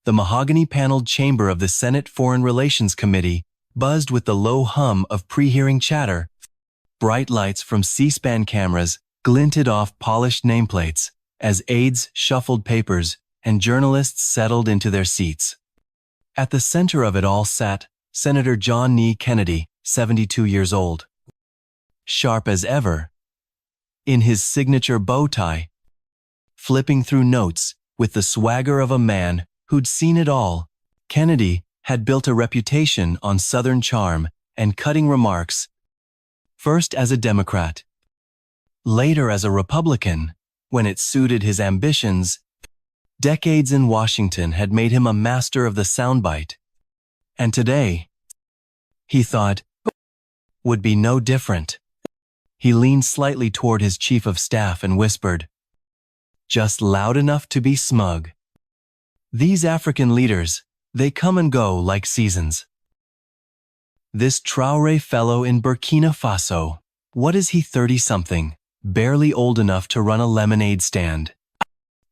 The mahogany-paneled chamber of the Senate Foreign Relations Committee buzzed with the low hum of pre-hearing chatter. Bright lights from C-SPAN cameras glinted off polished nameplates as aides shuffled papers and journalists settled into their seats. At the center of it all sat Senator John N. Kennedy, 72 years old. Sharp as ever, in his signature bow tie, flipping through notes with the swagger of a man who'd seen it all. Kennedy had built a reputation on Southern charm and cutting remarks, first as a Democrat, later as a Republican, when it suited his ambitions. Decades in Washington had made him a master of the soundbite. And today, he thought, would be no different. He leaned slightly toward his chief of staff and whispered, just loud enough to be smug. These African leaders, they come and go like seasons. This Traoré fellow in Burkina Faso, what is he, 30-something, barely old enough to run a lemonade stand?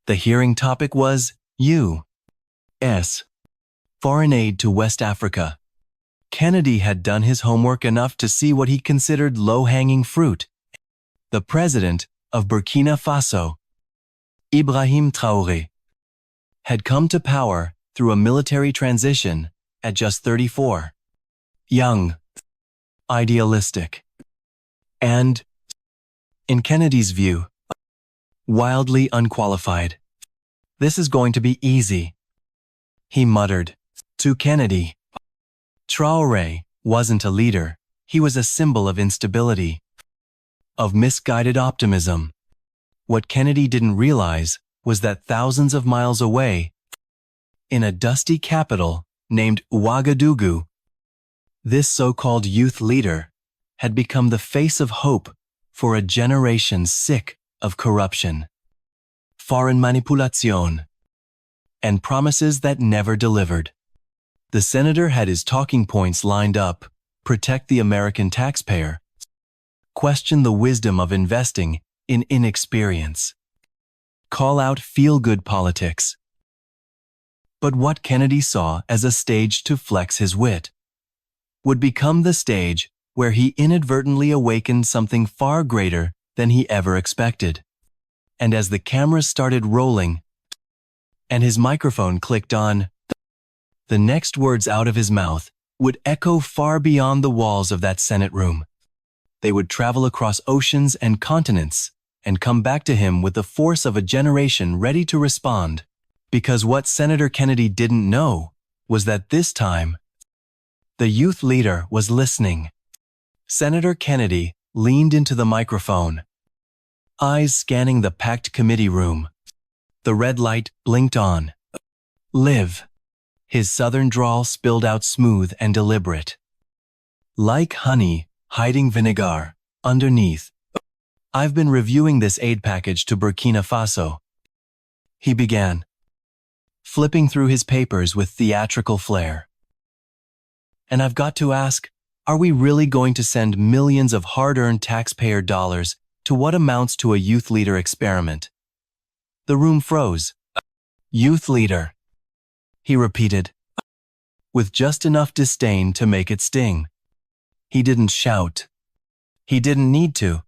The hearing topic was U.S. foreign aid to West Africa. Kennedy had done his homework enough to see what he considered low-hanging fruit. The president of Burkina Faso, Ibrahim Traoré, had come to power through a military transition at just 34. Young, idealistic, and, in Kennedy's view, wildly unqualified. This is going to be easy, he muttered to Kennedy. Traoré wasn't a leader. He was a symbol of instability, of misguided optimism. What Kennedy didn't realize was that thousands of miles away, in a dusty capital named Ouagadougou, this so-called youth leader had become the face of hope for a generation sick of corruption, foreign manipulation, and promises that never delivered. The senator had his talking points lined up: protect the American taxpayer, question the wisdom of investing in inexperience, call out feel-good politics. But what Kennedy saw as a stage to flex his wit would become the stage where he inadvertently awakened something far greater than he ever expected. And as the cameras started rolling and his microphone clicked on, the next words out of his mouth would echo far beyond the walls of that Senate room. They would travel across oceans and continents and come back to him with the force of a generation ready to respond. Because what Senator Kennedy didn't know was that this time, the youth leader was listening. Senator Kennedy leaned into the microphone, eyes scanning the packed committee room. The red light blinked on. Live. His southern drawl spilled out smooth and deliberate, like honey hiding vinegar underneath. I've been reviewing this aid package to Burkina Faso, he began, flipping through his papers with theatrical flair. And I've got to ask, are we really going to send millions of hard-earned taxpayer dollars to what amounts to a youth leader experiment? The room froze. Youth leader, he repeated, with just enough disdain to make it sting. He didn't shout. He didn't need to.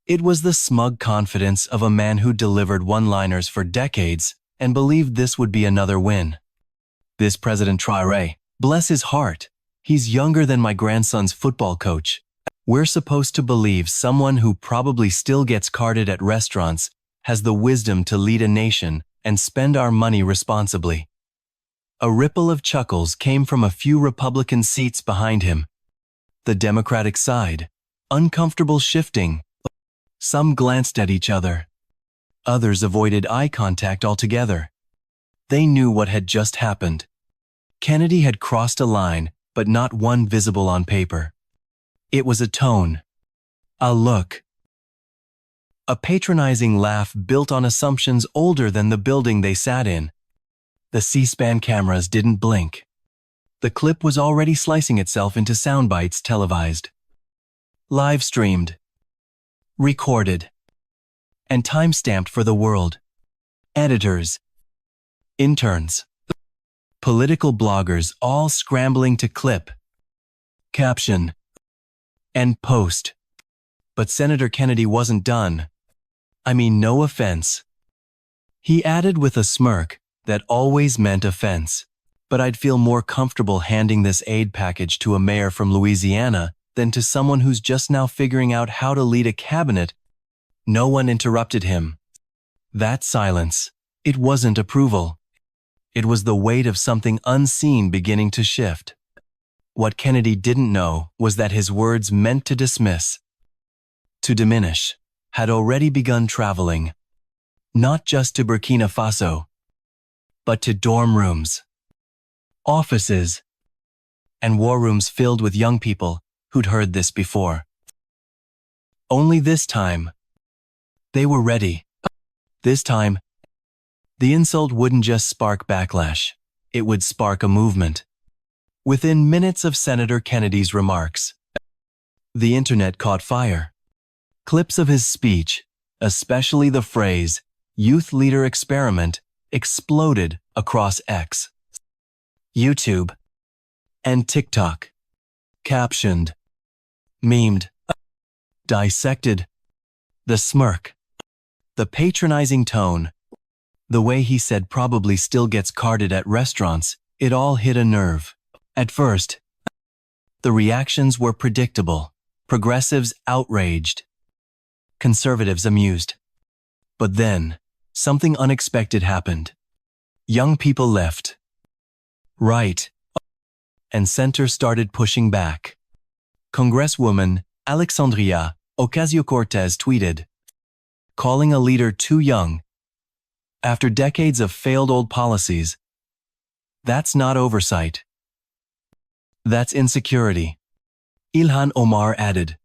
It was the smug confidence of a man who delivered one-liners for decades and believed this would be another win. This President Traoré, bless his heart, he's younger than my grandson's football coach. We're supposed to believe someone who probably still gets carded at restaurants has the wisdom to lead a nation and spend our money responsibly. A ripple of chuckles came from a few Republican seats behind him. The Democratic side, uncomfortable shifting. Some glanced at each other. Others avoided eye contact altogether. They knew what had just happened. Kennedy had crossed a line, but not one visible on paper. It was a tone, a look, a patronizing laugh built on assumptions older than the building they sat in. The C-SPAN cameras didn't blink. The clip was already slicing itself into sound bites, televised, live-streamed, recorded, and time-stamped for the world. Editors, interns, Political bloggers all scrambling to clip, caption, and post. But Senator Kennedy wasn't done. I mean, no offense. He added with a smirk that always meant offense. But I'd feel more comfortable handing this aid package to a mayor from Louisiana than to someone who's just now figuring out how to lead a cabinet. No one interrupted him. That silence, it wasn't approval. It was the weight of something unseen beginning to shift. What Kennedy didn't know was that his words meant to dismiss, to diminish, had already begun traveling, not just to Burkina Faso, but to dorm rooms, offices, and war rooms filled with young people who'd heard this before. Only this time, they were ready. This time, the insult wouldn't just spark backlash, it would spark a movement. Within minutes of Senator Kennedy's remarks, the internet caught fire. Clips of his speech, especially the phrase, "Youth Leader Experiment," exploded across X, YouTube, and TikTok. Captioned, memed, dissected. The smirk, the patronizing tone, the way he said probably still gets carded at restaurants, it all hit a nerve. At first, the reactions were predictable. Progressives outraged, conservatives amused. But then, something unexpected happened. Young people left. Right and center started pushing back. Congresswoman Alexandria Ocasio-Cortez tweeted, calling a leader too young. After decades of failed old policies, that's not oversight. That's insecurity. Ilhan Omar added,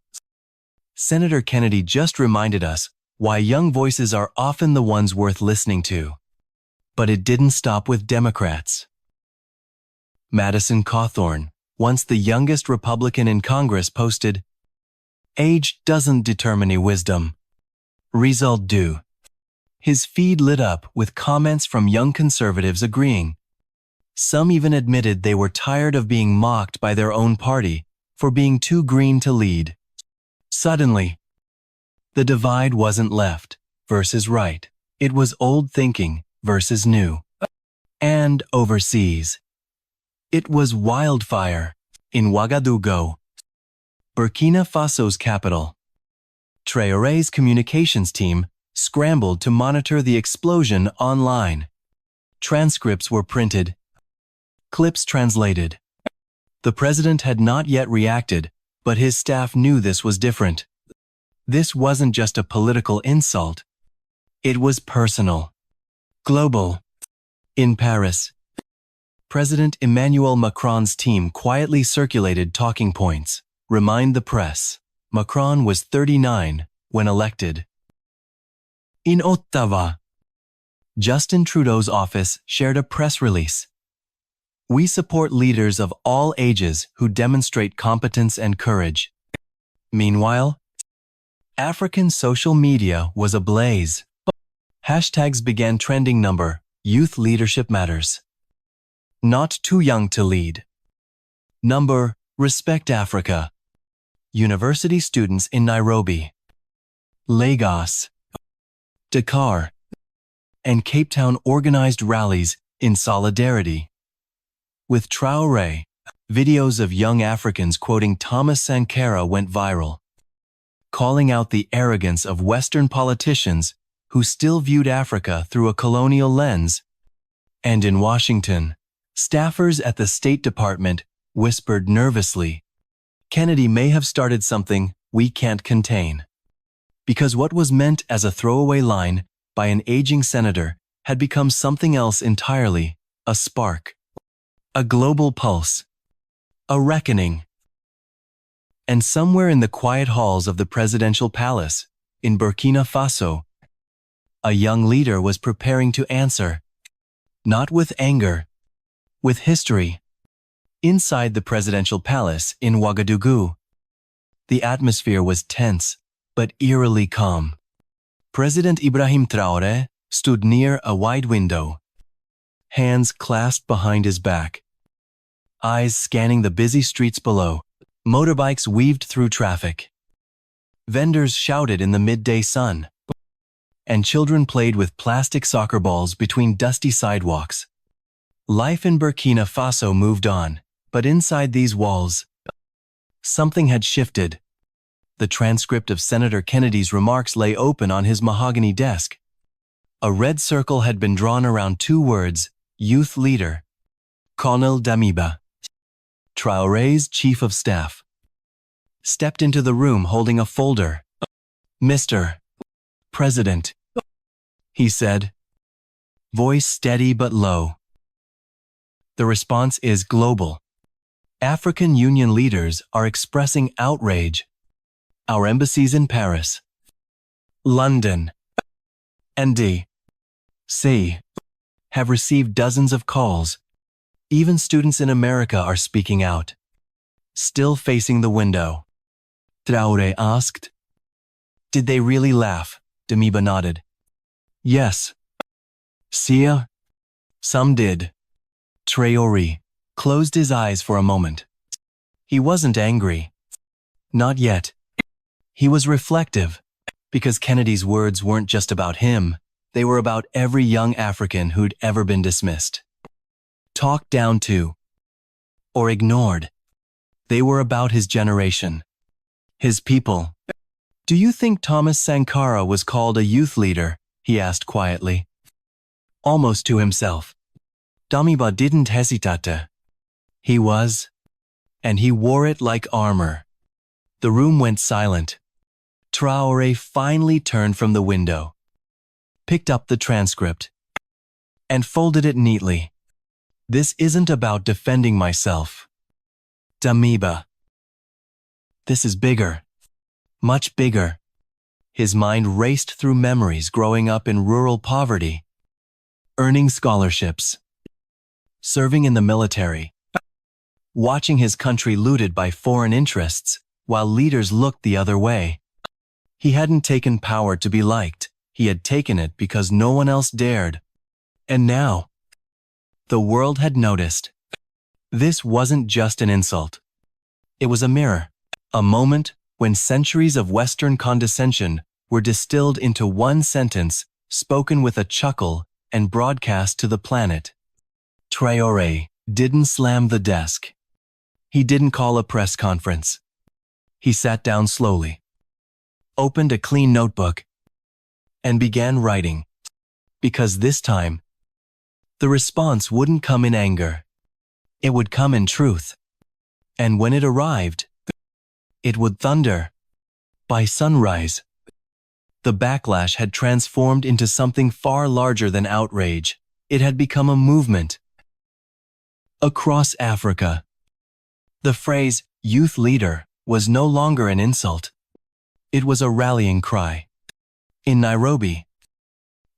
Senator Kennedy just reminded us why young voices are often the ones worth listening to. But it didn't stop with Democrats. Madison Cawthorn, once the youngest Republican in Congress, posted, "Age doesn't determine wisdom. Result do." His feed lit up with comments from young conservatives agreeing. Some even admitted they were tired of being mocked by their own party for being too green to lead. Suddenly, the divide wasn't left versus right. It was old thinking versus new. And overseas, it was wildfire. In Ouagadougou, Burkina Faso's capital, Traoré's communications team scrambled to monitor the explosion online. Transcripts were printed, clips translated. The president had not yet reacted, but his staff knew this was different. This wasn't just a political insult. It was personal, global. In Paris, President Emmanuel Macron's team quietly circulated talking points. Remind the press, Macron was 39 when elected. In Ottawa, Justin Trudeau's office shared a press release. We support leaders of all ages who demonstrate competence and courage. Meanwhile, African social media was ablaze. Hashtags began trending. Number, Youth Leadership Matters. Not too young to lead. Number, Respect Africa. University students in Nairobi, Lagos, Dakar, and Cape Town organized rallies in solidarity. With Traoré, videos of young Africans quoting Thomas Sankara went viral, calling out the arrogance of Western politicians who still viewed Africa through a colonial lens. And in Washington, staffers at the State Department whispered nervously, Kennedy may have started something we can't contain. Because what was meant as a throwaway line by an aging senator had become something else entirely, a spark, a global pulse, a reckoning. And somewhere in the quiet halls of the presidential palace in Burkina Faso, a young leader was preparing to answer, not with anger, with history. Inside the presidential palace in Ouagadougou, the atmosphere was tense but eerily calm. President Ibrahim Traoré stood near a wide window, hands clasped behind his back, eyes scanning the busy streets below. Motorbikes weaved through traffic. Vendors shouted in the midday sun, and children played with plastic soccer balls between dusty sidewalks. Life in Burkina Faso moved on, but inside these walls, something had shifted. The transcript of Senator Kennedy's remarks lay open on his mahogany desk. A red circle had been drawn around two words: youth leader. Colonel Damiba, Traoré's chief of staff, stepped into the room holding a folder. "Mr. President," he said, voice steady but low. "The response is global. African Union leaders are expressing outrage. Our embassies in Paris, London, and D.C. have received dozens of calls. Even students in America are speaking out." Still facing the window, Traoré asked. "Did they really laugh?" Damiba nodded. "Yes. Sia? Some did." Traoré closed his eyes for a moment. He wasn't angry. Not yet. He was reflective, because Kennedy's words weren't just about him. They were about every young African who'd ever been dismissed, talked down to, or ignored. They were about his generation, his people. "Do you think Thomas Sankara was called a youth leader?" he asked quietly, almost to himself. Damiba didn't hesitate. He was, and he wore it like armor. The room went silent. Traoré finally turned from the window, picked up the transcript, and folded it neatly. "This isn't about defending myself, Damiba. This is bigger, much bigger." His mind raced through memories growing up in rural poverty, earning scholarships, serving in the military, watching his country looted by foreign interests while leaders looked the other way. He hadn't taken power to be liked. He had taken it because no one else dared. And now, the world had noticed. This wasn't just an insult. It was a mirror, a moment when centuries of Western condescension were distilled into one sentence, spoken with a chuckle and broadcast to the planet. Traoré didn't slam the desk. He didn't call a press conference. He sat down slowly, opened a clean notebook, and began writing. Because this time, the response wouldn't come in anger. It would come in truth. And when it arrived, it would thunder. By sunrise, the backlash had transformed into something far larger than outrage. It had become a movement. Across Africa, the phrase "youth leader" was no longer an insult. It was a rallying cry. In Nairobi,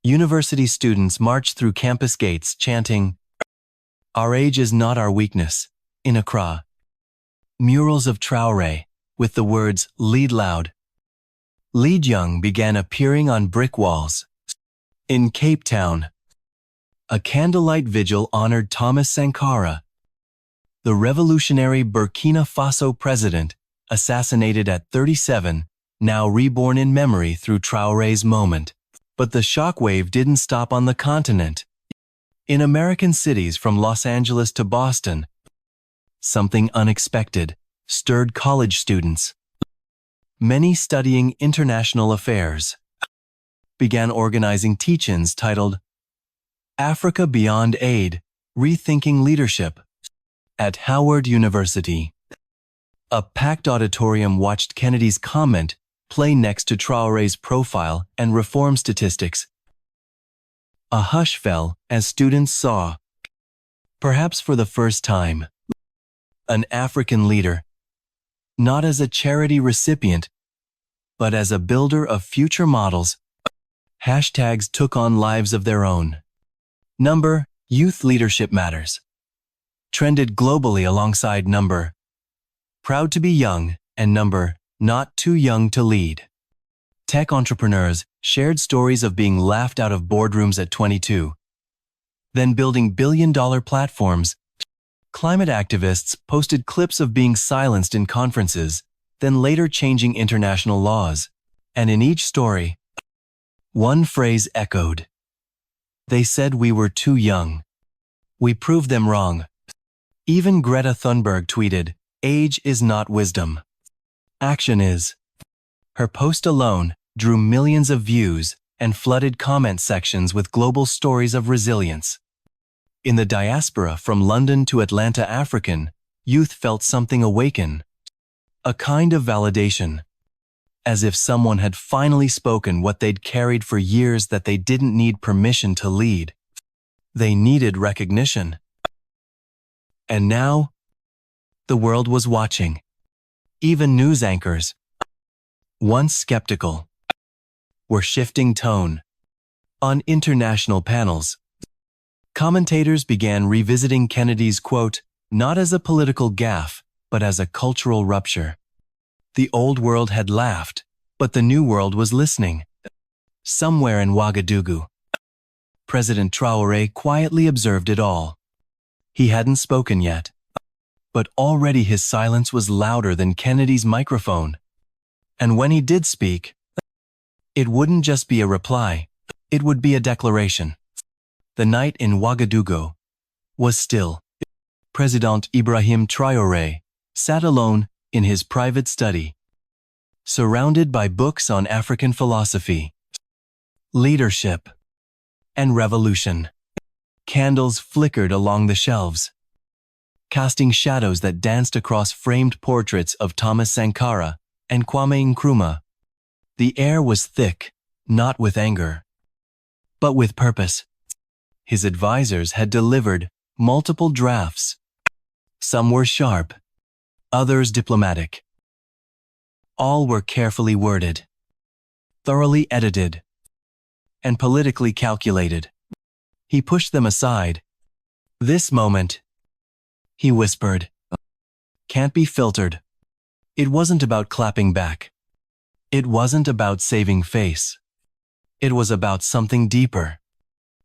university students marched through campus gates chanting, "Our age is not our weakness." In Accra, murals of Traoré with the words "Lead loud, lead young" began appearing on brick walls. In Cape Town, a candlelight vigil honored Thomas Sankara, the revolutionary Burkina Faso president, assassinated at 37, now reborn in memory through Traoré's moment. But the shockwave didn't stop on the continent. In American cities from Los Angeles to Boston, something unexpected stirred college students. Many studying international affairs began organizing teach-ins titled "Africa Beyond Aid, Rethinking Leadership" at Howard University. A packed auditorium watched Kennedy's comment play next to Traoré's profile and reform statistics. A hush fell as students saw, perhaps for the first time, an African leader, not as a charity recipient, but as a builder of future models. Hashtags took on lives of their own. Number, Youth Leadership Matters, trended globally alongside Number, Proud to be Young, and Number, Not Too Young to Lead. Tech entrepreneurs shared stories of being laughed out of boardrooms at 22. then building billion-dollar platforms. Climate activists posted clips of being silenced in conferences, then later changing international laws. And in each story, one phrase echoed. They said we were too young. We proved them wrong. Even Greta Thunberg tweeted, "Age is not wisdom. Action is." Her post alone drew millions of views and flooded comment sections with global stories of resilience. In the diaspora from London to Atlanta, African youth felt something awaken. A kind of validation. As if someone had finally spoken what they'd carried for years, that they didn't need permission to lead. They needed recognition. And now, the world was watching. Even news anchors, once skeptical, were shifting tone. On international panels, commentators began revisiting Kennedy's quote, not as a political gaffe, but as a cultural rupture. The old world had laughed, but the new world was listening. Somewhere in Ouagadougou, President Traoré quietly observed it all. He hadn't spoken yet, but already his silence was louder than Kennedy's microphone. And when he did speak, it wouldn't just be a reply, it would be a declaration. The night in Ouagadougou was still. President Ibrahim Traoré sat alone in his private study, surrounded by books on African philosophy, leadership, and revolution. Candles flickered along the shelves, casting shadows that danced across framed portraits of Thomas Sankara and Kwame Nkrumah. The air was thick, not with anger, but with purpose. His advisors had delivered multiple drafts. Some were sharp, others diplomatic. All were carefully worded, thoroughly edited, and politically calculated. He pushed them aside. This moment, he whispered, can't be filtered. It wasn't about clapping back. It wasn't about saving face. It was about something deeper.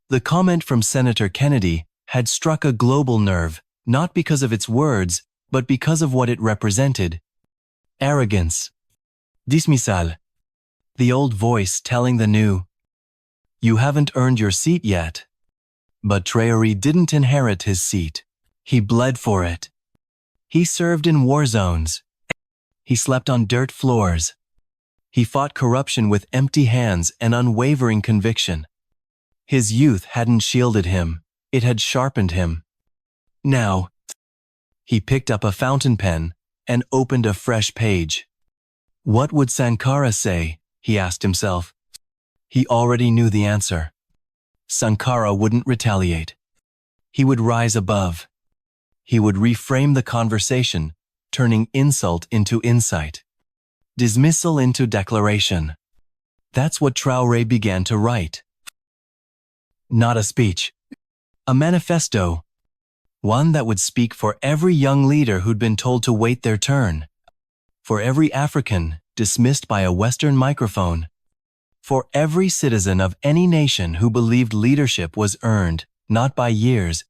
The comment from Senator Kennedy had struck a global nerve, not because of its words, but because of what it represented. Arrogance. Dismissal. The old voice telling the new, you haven't earned your seat yet. But Traoré didn't inherit his seat. He bled for it. He served in war zones. He slept on dirt floors. He fought corruption with empty hands and unwavering conviction. His youth hadn't shielded him, it had sharpened him. Now, he picked up a fountain pen and opened a fresh page. What would Sankara say? He asked himself. He already knew the answer. Sankara wouldn't retaliate. He would rise above. He would reframe the conversation, turning insult into insight, dismissal into declaration. That's what Traoré began to write. Not a speech, a manifesto, one that would speak for every young leader who'd been told to wait their turn, for every African dismissed by a Western microphone, for every citizen of any nation who believed leadership was earned not by years,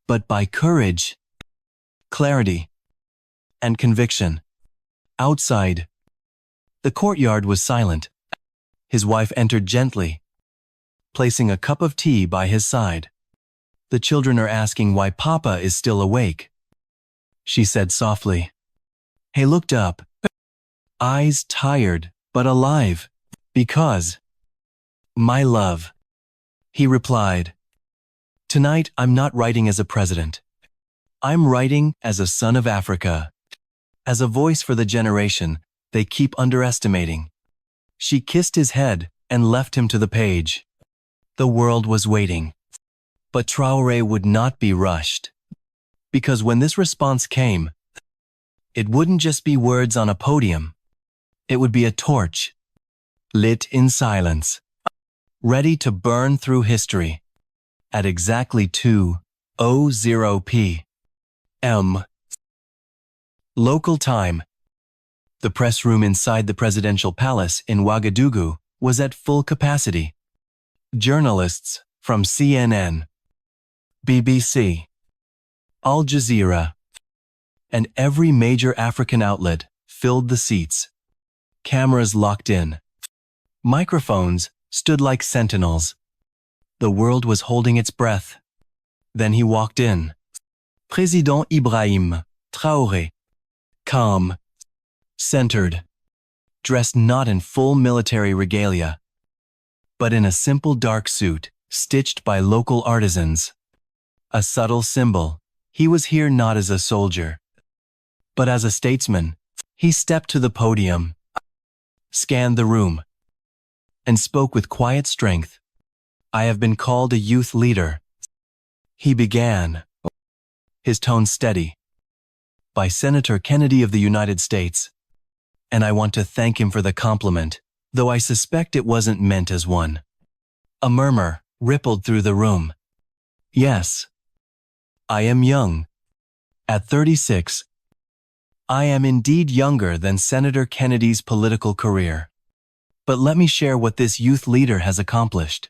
but by courage, clarity, and conviction. Outside, the courtyard was silent. His wife entered gently, placing a cup of tea by his side. The children are asking why Papa is still awake, she said softly. He looked up, eyes tired but alive. Because, my love, he replied. Tonight I'm not writing as a president. I'm writing as a son of Africa, as a voice for the generation they keep underestimating. She kissed his head and left him to the page. The world was waiting. But Traoré would not be rushed. Because when this response came, it wouldn't just be words on a podium. It would be a torch, lit in silence, ready to burn through history. At exactly 2:00 p.m. local time, the press room inside the presidential palace in Ouagadougou was at full capacity. Journalists from CNN, BBC, Al Jazeera, and every major African outlet filled the seats. Cameras locked in. Microphones stood like sentinels. The world was holding its breath. Then he walked in. Président Ibrahim Traoré, calm, centered, dressed not in full military regalia, but in a simple dark suit stitched by local artisans. A subtle symbol. He was here not as a soldier, but as a statesman. He stepped to the podium, scanned the room, and spoke with quiet strength. I have been called a youth leader. He began, his tone steady, by Senator Kennedy of the United States, and I want to thank him for the compliment, though I suspect it wasn't meant as one. A murmur rippled through the room. Yes, I am young. At 36, I am indeed younger than Senator Kennedy's political career. But let me share what this youth leader has accomplished.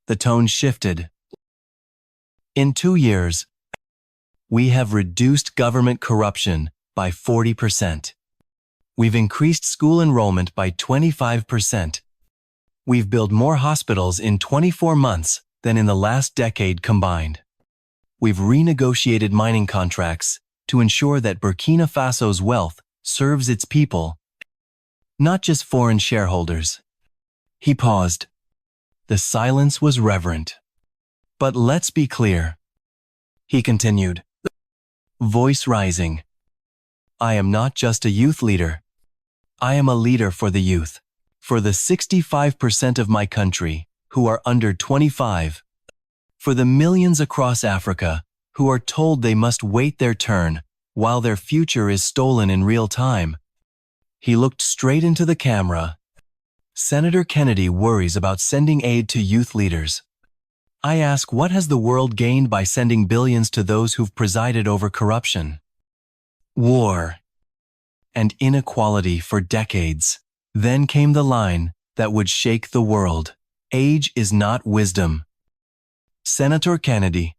The tone shifted. In 2 years, we have reduced government corruption by 40%. We've increased school enrollment by 25%. We've built more hospitals in 24 months than in the last decade combined. We've renegotiated mining contracts to ensure that Burkina Faso's wealth serves its people, not just foreign shareholders. He paused. The silence was reverent. But let's be clear. He continued, voice rising. I am not just a youth leader. I am a leader for the youth, for the 65% of my country who are under 25, for the millions across Africa who are told they must wait their turn while their future is stolen in real time. He looked straight into the camera. Senator Kennedy worries about sending aid to youth leaders. I ask, what has the world gained by sending billions to those who've presided over corruption, war, and inequality for decades? Then came the line that would shake the world. Age is not wisdom. Senator Kennedy,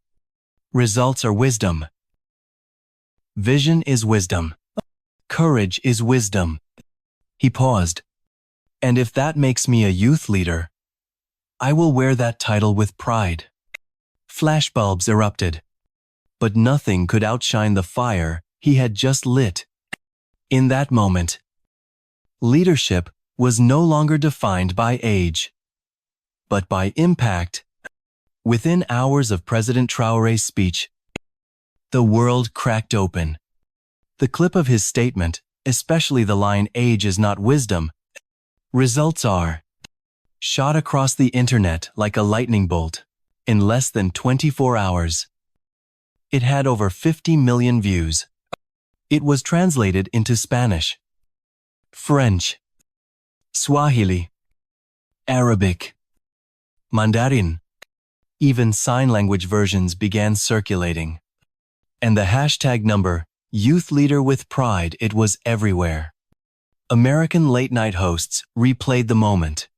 results are wisdom. Vision is wisdom. Courage is wisdom. He paused. And if that makes me a youth leader, I will wear that title with pride. Flashbulbs erupted, but nothing could outshine the fire he had just lit. In that moment, leadership was no longer defined by age, but by impact. Within hours of President Traoré's speech, the world cracked open. The clip of his statement, especially the line, "Age is not wisdom, results are," shot across the internet like a lightning bolt. In less than 24 hours, it had over 50 million views. It was translated into Spanish, French, Swahili, Arabic, Mandarin. Even sign language versions began circulating. And the hashtag number, Youth Leader with Pride, it was everywhere. American late-night hosts replayed the moment.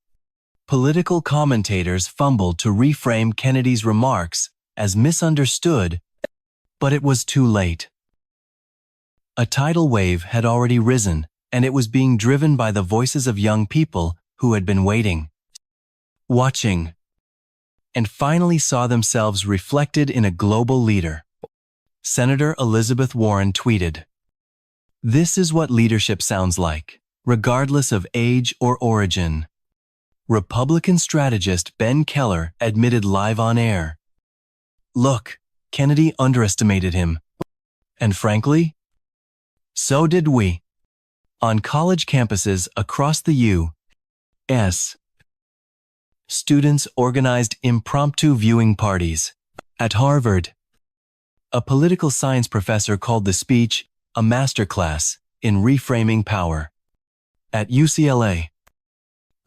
Political commentators fumbled to reframe Kennedy's remarks as misunderstood, but it was too late. A tidal wave had already risen, and it was being driven by the voices of young people who had been waiting, watching, and finally saw themselves reflected in a global leader. Senator Elizabeth Warren tweeted, "This is what leadership sounds like, regardless of age or origin." Republican strategist Ben Keller admitted live on air, "Look, Kennedy underestimated him. And frankly, so did we." On college campuses across the U.S., students organized impromptu viewing parties. At Harvard, a political science professor called the speech a masterclass in reframing power. At UCLA,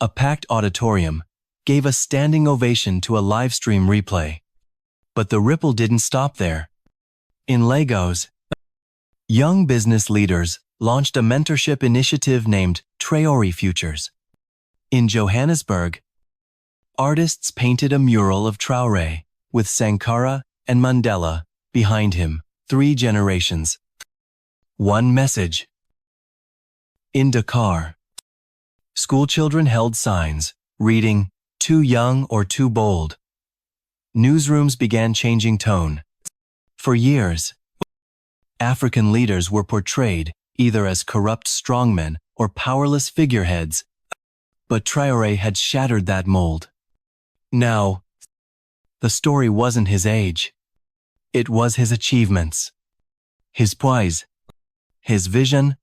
a packed auditorium gave a standing ovation to a live stream replay. But the ripple didn't stop there. In Lagos, young business leaders launched a mentorship initiative named Traoré Futures. In Johannesburg, artists painted a mural of Traoré with Sankara and Mandela, behind him, 3 generations. One message. In Dakar, schoolchildren held signs, reading, "Too young or too bold." Newsrooms began changing tone. For years, African leaders were portrayed either as corrupt strongmen or powerless figureheads, but Traoré had shattered that mold. Now, the story wasn't his age. It was his achievements, his poise, his vision,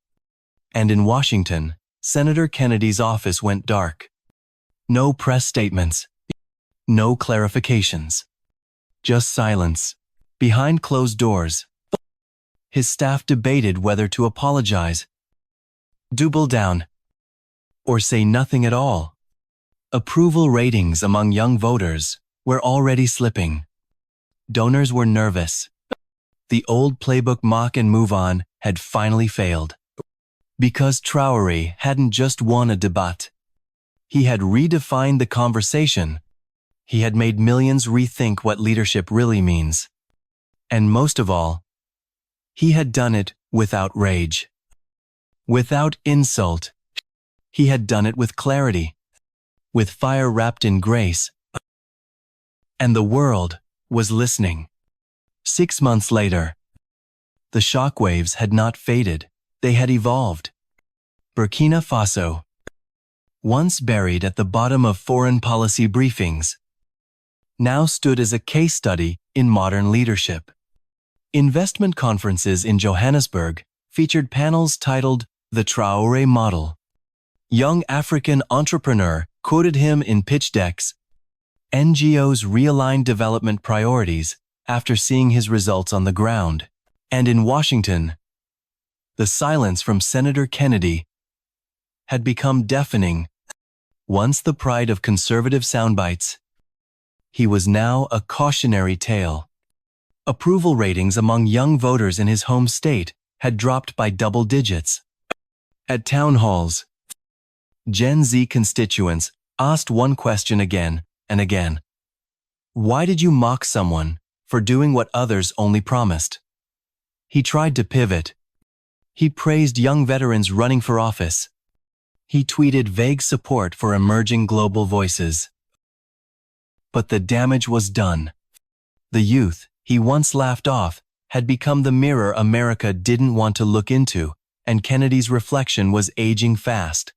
and in Washington, Senator Kennedy's office went dark. No press statements, no clarifications, just silence. Behind closed doors, his staff debated whether to apologize, double down, or say nothing at all. Approval ratings among young voters were already slipping. Donors were nervous. The old playbook mock and move on had finally failed. Because Traoré hadn't just won a debate. He had redefined the conversation. He had made millions rethink what leadership really means. And most of all, he had done it without rage, without insult. He had done it with clarity, with fire wrapped in grace. And the world was listening. 6 months later, the shockwaves had not faded, they had evolved. Burkina Faso, once buried at the bottom of foreign policy briefings, now stood as a case study in modern leadership. Investment conferences in Johannesburg featured panels titled The Traoré Model. Young African entrepreneur quoted him in pitch decks. NGOs realigned development priorities after seeing his results on the ground. And in Washington, the silence from Senator Kennedy had become deafening. Once the pride of conservative soundbites, he was now a cautionary tale. Approval ratings among young voters in his home state had dropped by double digits. At town halls, Gen Z constituents asked one question again and again. Why did you mock someone for doing what others only promised? He tried to pivot. He praised young veterans running for office. He tweeted vague support for emerging global voices. But the damage was done. The youth he once laughed off had become the mirror America didn't want to look into, and Kennedy's reflection was aging fast.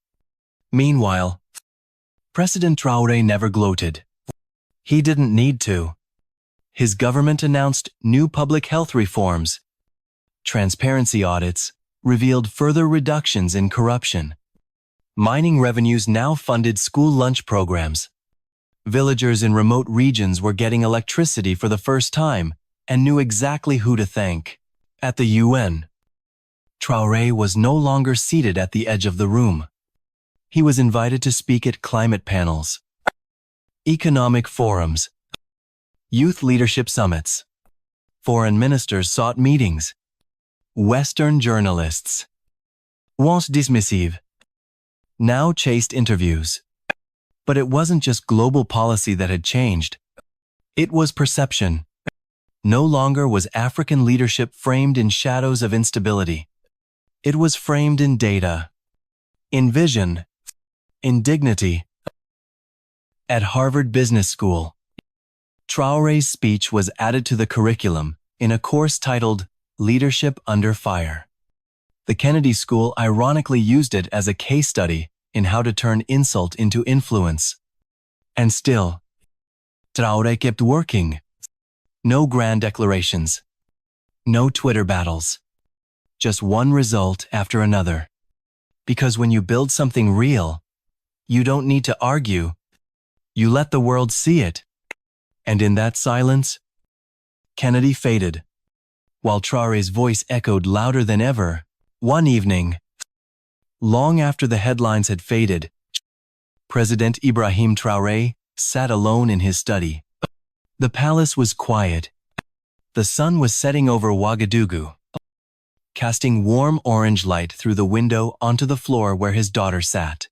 Meanwhile, President Traoré never gloated. He didn't need to. His government announced new public health reforms. Transparency audits revealed further reductions in corruption. Mining revenues now funded school lunch programs. Villagers in remote regions were getting electricity for the first time and knew exactly who to thank. At the UN, Traoré was no longer seated at the edge of the room. He was invited to speak at climate panels, economic forums, youth leadership summits. Foreign ministers sought meetings. Western journalists, once dismissive, now chased interviews. But it wasn't just global policy that had changed. It was perception. No longer was African leadership framed in shadows of instability. It was framed in data, in vision, in dignity. At Harvard Business School, Traoré's speech was added to the curriculum in a course titled Leadership Under Fire. The Kennedy School ironically used it as a case study in how to turn insult into influence. And still, Traoré kept working. No grand declarations. No Twitter battles. Just one result after another. Because when you build something real, you don't need to argue. You let the world see it. And in that silence, Kennedy faded, while Traoré's voice echoed louder than ever. One evening, long after the headlines had faded, President Ibrahim Traoré sat alone in his study. The palace was quiet. The sun was setting over Ouagadougou, casting warm orange light through the window onto the floor where his daughter sat.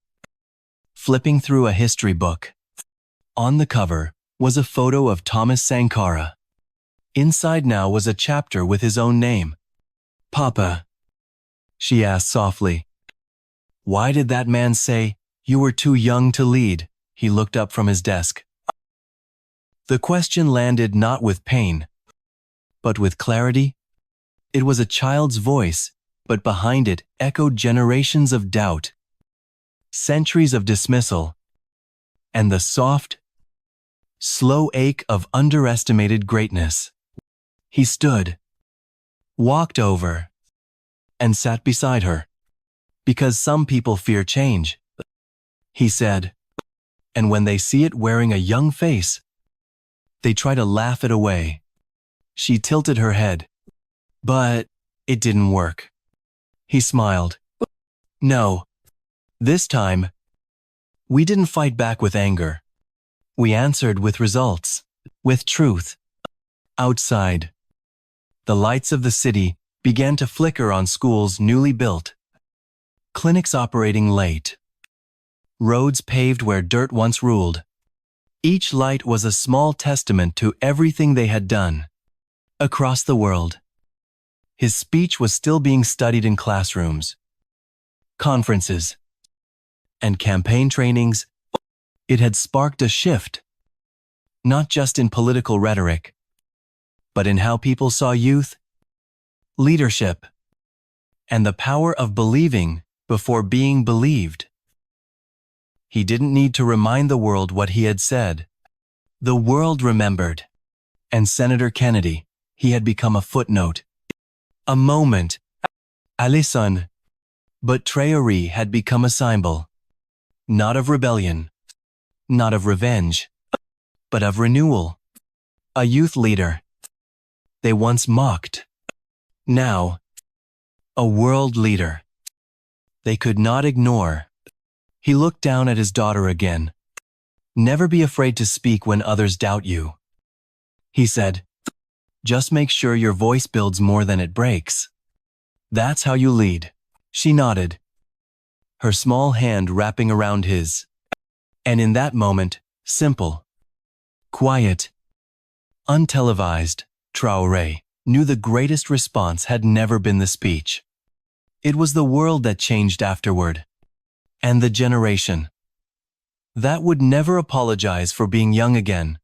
Flipping through a history book. On the cover was a photo of Thomas Sankara. Inside now was a chapter with his own name. "Papa," she asked softly, "why did that man say you were too young to lead?" He looked up from his desk. The question landed not with pain, but with clarity. It was a child's voice, but behind it echoed generations of doubt, centuries of dismissal, and the soft, slow ache of underestimated greatness. He stood, walked over, and sat beside her. "Because some people fear change," he said, "and when they see it wearing a young face, they try to laugh it away." She tilted her head. "But it didn't work." He smiled. "No. This time, we didn't fight back with anger. We answered with results, with truth." Outside, the lights of the city began to flicker on schools newly built, clinics operating late, roads paved where dirt once ruled. Each light was a small testament to everything they had done. Across the world, his speech was still being studied in classrooms, conferences, and campaign trainings. It had sparked a shift, not just in political rhetoric, but in how people saw youth, leadership, and the power of believing before being believed. He didn't need to remind the world what he had said. The world remembered. And Senator Kennedy, he had become a footnote, a moment, a leçon. But Traoré had become a symbol, not of rebellion, not of revenge, but of renewal. A youth leader they once mocked, now a world leader they could not ignore. He looked down at his daughter again. "Never be afraid to speak when others doubt you," he said. "Just make sure your voice builds more than it breaks. That's how you lead." She nodded, her small hand wrapping around his. And in that moment, simple, quiet, untelevised, Traoré knew the greatest response had never been the speech. It was the world that changed afterward, and the generation that would never apologize for being young again.